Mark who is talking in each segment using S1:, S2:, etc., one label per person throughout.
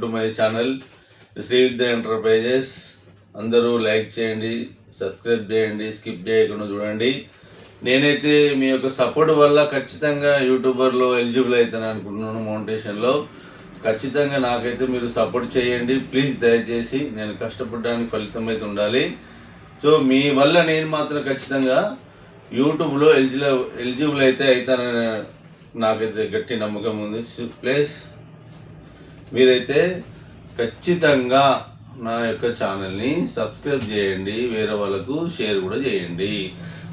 S1: To my channel Srividya enterprises. అందరూ like చేయండి, subscribe చేయండి, స్కిప్ చేయకుండా చూడండి. నేనైతే మీ యొక్క సపోర్ట్ వల్ల ఖచ్చితంగా యూట్యూబర్లో ఎలిజిబుల్ అవుతాను అనుకుంటున్నాను. మౌంటేషన్లో ఖచ్చితంగా నాకైతే మీరు సపోర్ట్ చేయండి ప్లీజ్. దయచేసి నేను కష్టపడడానికి ఫలితం అయితే ఉండాలి. సో మీ వల్ల నేను మాత్రం ఖచ్చితంగా యూట్యూబ్లో ఎలిజిబుల్ అయితే అవుతానని నాకైతే గట్టి నమ్మకం ఉంది. ప్లీజ్ మీరైతే ఖచ్చితంగా నా యొక్క ఛానల్ని సబ్స్క్రైబ్ చేయండి, వేరే వాళ్ళకు షేర్ కూడా చేయండి.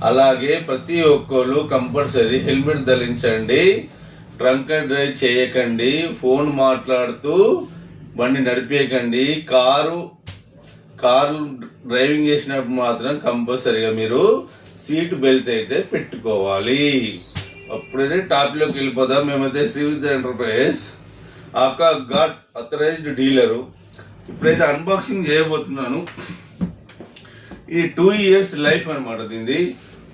S1: అలాగే ప్రతి ఒక్కరు కంపల్సరీ హెల్మెట్ ధరించండి, ట్రంక్ అండ్ డ్రైవ్ చేయకండి, ఫోన్ మాట్లాడుతూ బండి నడిపేయకండి. కారు డ్రైవింగ్ చేసినప్పుడు మాత్రం కంపల్సరీగా మీరు సీట్ బెల్ట్ అయితే పెట్టుకోవాలి. అప్పుడైతే టాప్లోకి వెళ్ళిపోదాం. మేమైతే Srividya enterprises Aquaguard authorized dealer. ఇప్పుడైతే అన్బాక్సింగ్ చేయబోతున్నాను. ఇది 2 years లైఫ్ అనమాట. దీనిది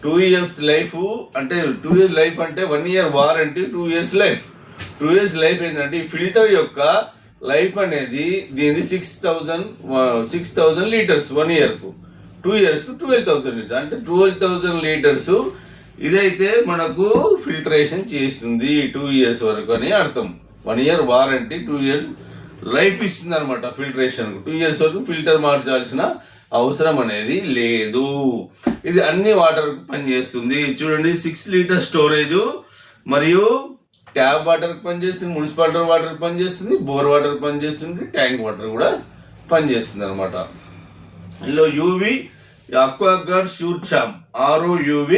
S1: 2 years లైఫ్ అంటే 2 years లైఫ్ అంటే 1 year warranty, 2 years life. 2 years life ఏంటంటే ఈ ఫిల్టర్ యొక్క లైఫ్ అనేది దీనిది 6,000 లీటర్స్ 1 yearకు. 2 yearsకు 12,000 లీటర్స్ అంటే 12,000 లీటర్స్ ఇదైతే మనకు ఫిల్టరేషన్ చేస్తుంది 2 years వరకు అని అర్థం. 1 year వారంటీ, 2 years లైఫ్ ఇస్తుంది అనమాట ఫిల్టరేషన్. 2 years వరకు ఫిల్టర్ మార్చాల్సిన అవసరం అనేది లేదు. ఇది అన్ని వాటర్కు పనిచేస్తుంది. చూడండి 6 లీటర్ స్టోరేజ్ మరియు ట్యాప్ వాటర్కి పనిచేస్తుంది, మున్సిపాలిటీ వాటర్కి పనిచేస్తుంది, బోర్ వాటర్కి పనిచేస్తుంది, ట్యాంక్ వాటర్ కూడా పనిచేస్తుంది అనమాట. ఇందులో యూవి ఆక్వాగార్డ్ షూట్ చామ్ ROUV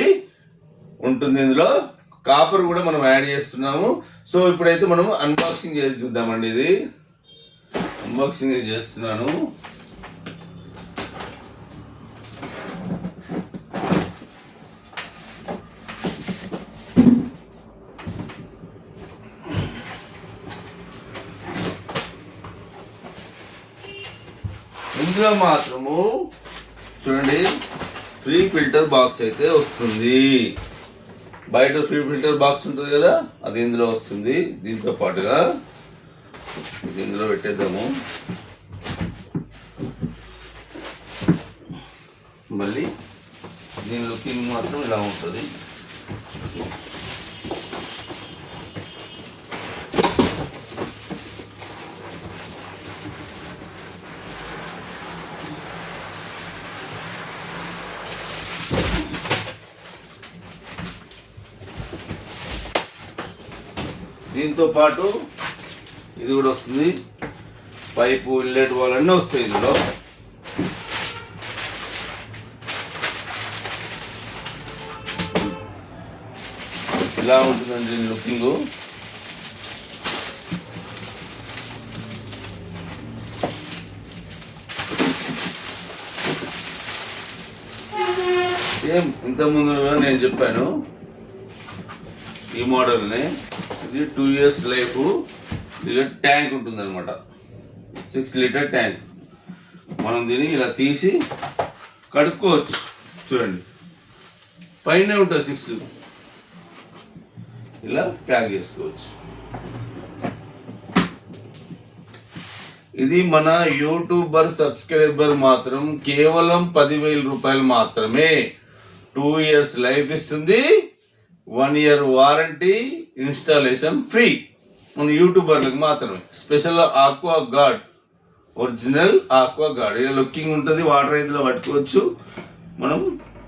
S1: ఉంటుంది. ఇందులో కాపర్ కూడా మనం యాడ్ చేస్తున్నాము. సో ఇప్పుడైతే మనం అన్బాక్సింగ్ చేసి చూద్దామండి. ఇది అన్బాక్సింగ్ చేస్తున్నాను. ఇందులో మాత్రము చూడండి ఫ్రీ ఫిల్టర్ బాక్స్ అయితే వస్తుంది. బయట ఫ్రీ ఫిల్టర్ బాక్స్ ఉంటుంది కదా, అది ఇందులో వస్తుంది. దీంతో పాటుగా ఇది ఇందులో పెట్టేద్దాము. మళ్ళీ దీని లుకింగ్ మాత్రం ఇలా ఉంటుంది. దీంతో పాటు ఇది కూడా వస్తుంది. పైపు, ఇన్లెట్ వాల్ అన్నీ వస్తాయి ఇందులో. ఇలా ఉంటుందండి దీని లుకింగ్. సేమ్ ఇంతకుముందు నేను చెప్పాను ఈ మోడల్ని. ఇది 2 years లైఫ్. ఇది ట్యాంక్ ఉంటుంది అనమాట, 6 లీటర్ ట్యాంక్. మనం దీన్ని ఇలా తీసి కడుక్కోవచ్చు. చూడండి పైన ఉంటుంది 6, ఇలా ప్యాక్ చేసుకోవచ్చు. ఇది మన యూట్యూబర్ సబ్స్క్రైబర్ మాత్రం కేవలం 10,000 రూపాయలు మాత్రమే. 2 years లైఫ్ ఇస్తుంది, 1 year వారంటీ, ఇన్స్టాలేషన్ ఫ్రీ. మన యూట్యూబర్లకు మాత్రమే. Special Aquaguard, original Aquaguard. ఇలా లుకింగ్ ఉంటుంది. వాటర్ అయితే పట్టుకోవచ్చు మనం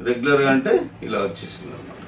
S1: రెగ్యులర్గా, అంటే ఇలా వచ్చేస్తుంది అనమాట.